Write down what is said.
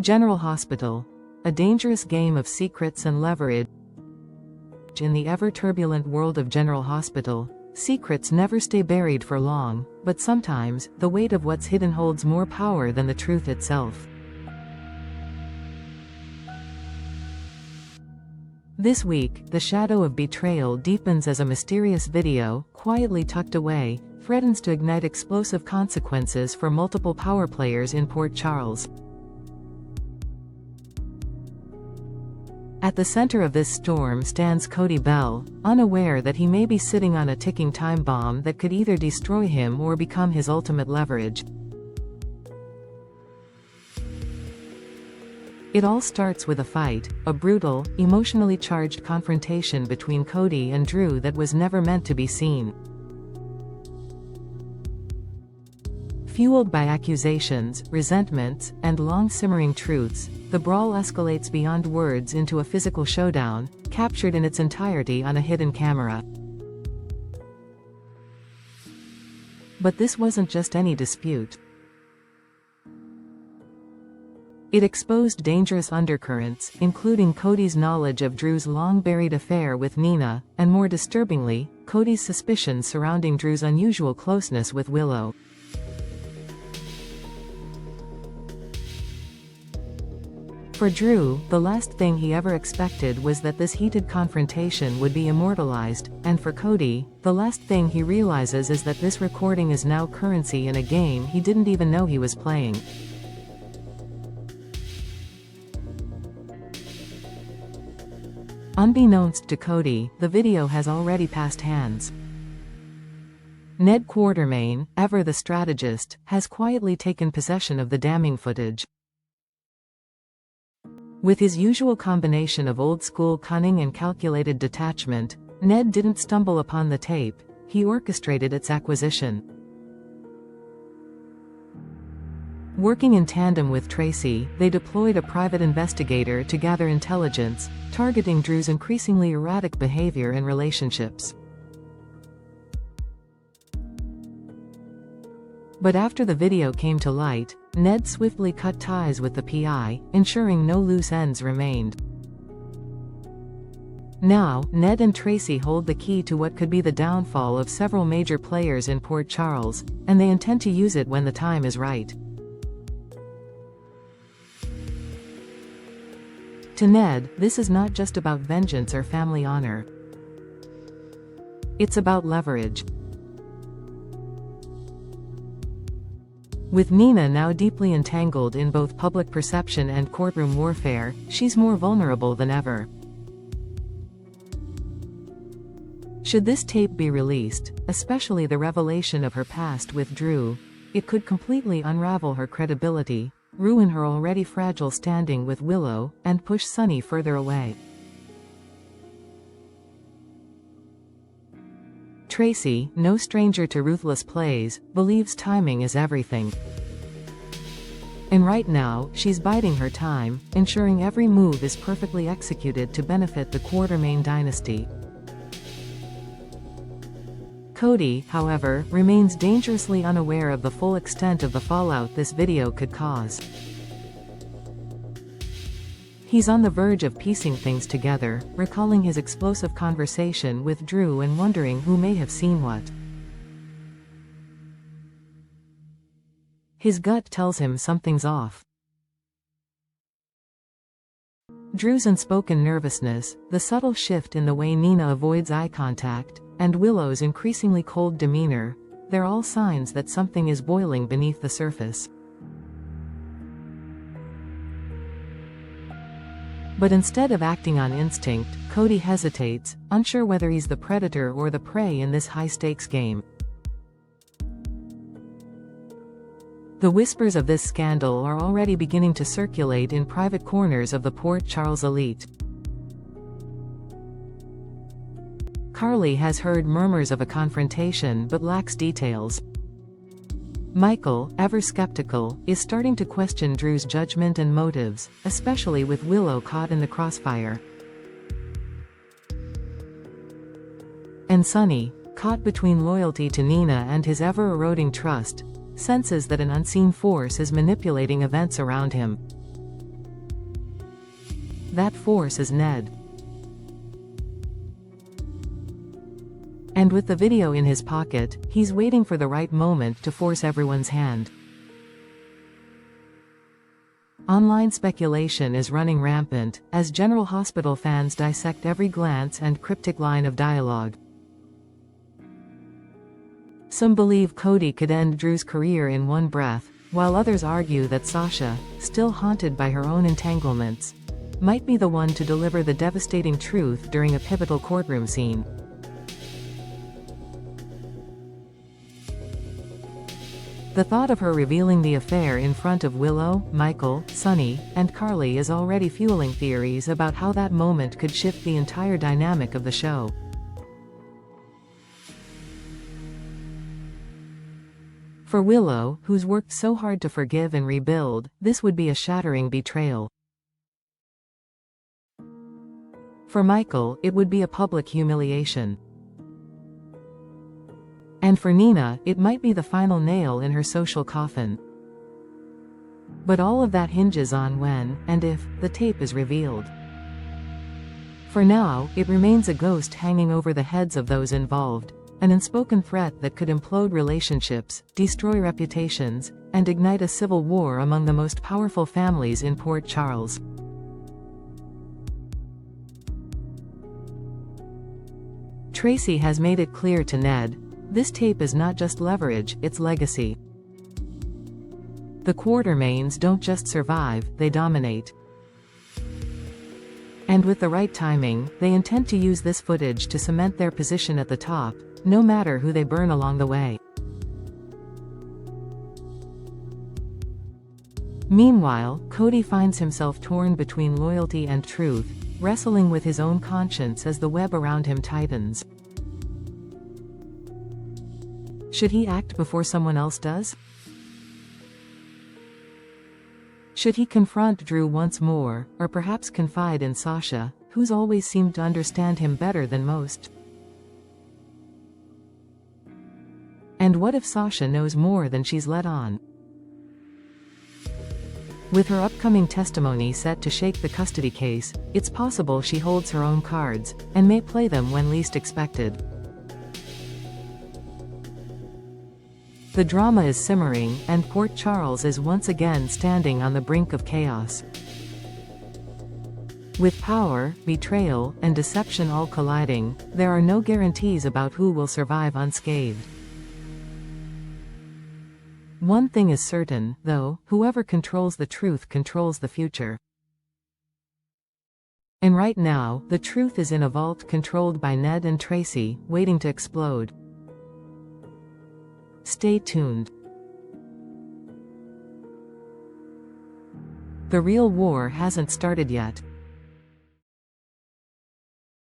General Hospital. A dangerous game of secrets and leverage. In the ever-turbulent world of General Hospital, secrets never stay buried for long, but sometimes, the weight of what's hidden holds more power than the truth itself. This week, the shadow of betrayal deepens as a mysterious video, quietly tucked away, threatens to ignite explosive consequences for multiple power players in Port Charles. At the center of this storm stands Cody Bell, unaware that he may be sitting on a ticking time bomb that could either destroy him or become his ultimate leverage. It all starts with a fight, a brutal, emotionally charged confrontation between Cody and Drew that was never meant to be seen. Fueled by accusations, resentments, and long-simmering truths, the brawl escalates beyond words into a physical showdown, captured in its entirety on a hidden camera. But this wasn't just any dispute. It exposed dangerous undercurrents, including Cody's knowledge of Drew's long-buried affair with Nina, and more disturbingly, Cody's suspicions surrounding Drew's unusual closeness with Willow. For Drew, the last thing he ever expected was that this heated confrontation would be immortalized, and for Cody, the last thing he realizes is that this recording is now currency in a game he didn't even know he was playing. Unbeknownst to Cody, the video has already passed hands. Ned Quartermain, ever the strategist, has quietly taken possession of the damning footage. With his usual combination of old-school cunning and calculated detachment, Ned didn't stumble upon the tape, he orchestrated its acquisition. Working in tandem with Tracy, they deployed a private investigator to gather intelligence, targeting Drew's increasingly erratic behavior and relationships. But after the video came to light, Ned swiftly cut ties with the PI, ensuring no loose ends remained. Now, Ned and Tracy hold the key to what could be the downfall of several major players in Port Charles, and they intend to use it when the time is right. To Ned, this is not just about vengeance or family honor. It's about leverage. With Nina now deeply entangled in both public perception and courtroom warfare, she's more vulnerable than ever. Should this tape be released, especially the revelation of her past with Drew, it could completely unravel her credibility, ruin her already fragile standing with Willow, and push Sunny further away. Tracy, no stranger to ruthless plays, believes timing is everything. And right now, she's biding her time, ensuring every move is perfectly executed to benefit the Quartermain dynasty. Cody, however, remains dangerously unaware of the full extent of the fallout this video could cause. He's on the verge of piecing things together, recalling his explosive conversation with Drew and wondering who may have seen what. His gut tells him something's off. Drew's unspoken nervousness, the subtle shift in the way Nina avoids eye contact, and Willow's increasingly cold demeanor, they're all signs that something is boiling beneath the surface. But instead of acting on instinct, Cody hesitates, unsure whether he's the predator or the prey in this high-stakes game. The whispers of this scandal are already beginning to circulate in private corners of the Port Charles elite. Carly has heard murmurs of a confrontation but lacks details. Michael, ever skeptical, is starting to question Drew's judgment and motives, especially with Willow caught in the crossfire. And Sunny, caught between loyalty to Nina and his ever-eroding trust, senses that an unseen force is manipulating events around him. That force is Ned. And with the video in his pocket, he's waiting for the right moment to force everyone's hand. Online speculation is running rampant, as General Hospital fans dissect every glance and cryptic line of dialogue. Some believe Cody could end Drew's career in one breath, while others argue that Sasha, still haunted by her own entanglements, might be the one to deliver the devastating truth during a pivotal courtroom scene. The thought of her revealing the affair in front of Willow, Michael, Sonny, and Carly is already fueling theories about how that moment could shift the entire dynamic of the show. For Willow, who's worked so hard to forgive and rebuild, this would be a shattering betrayal. For Michael, it would be a public humiliation. And for Nina, it might be the final nail in her social coffin. But all of that hinges on when, and if, the tape is revealed. For now, it remains a ghost hanging over the heads of those involved, an unspoken threat that could implode relationships, destroy reputations, and ignite a civil war among the most powerful families in Port Charles. Tracy has made it clear to Ned, this tape is not just leverage, it's legacy. The Quartermaines don't just survive, they dominate. And with the right timing, they intend to use this footage to cement their position at the top, no matter who they burn along the way. Meanwhile, Cody finds himself torn between loyalty and truth, wrestling with his own conscience as the web around him tightens. Should he act before someone else does? Should he confront Drew once more, or perhaps confide in Sasha, who's always seemed to understand him better than most? And what if Sasha knows more than she's let on? With her upcoming testimony set to shake the custody case, it's possible she holds her own cards, and may play them when least expected. The drama is simmering, and Port Charles is once again standing on the brink of chaos. With power, betrayal, and deception all colliding, there are no guarantees about who will survive unscathed. One thing is certain, though, whoever controls the truth controls the future. And right now, the truth is in a vault controlled by Ned and Tracy, waiting to explode. Stay tuned. The real war hasn't started yet.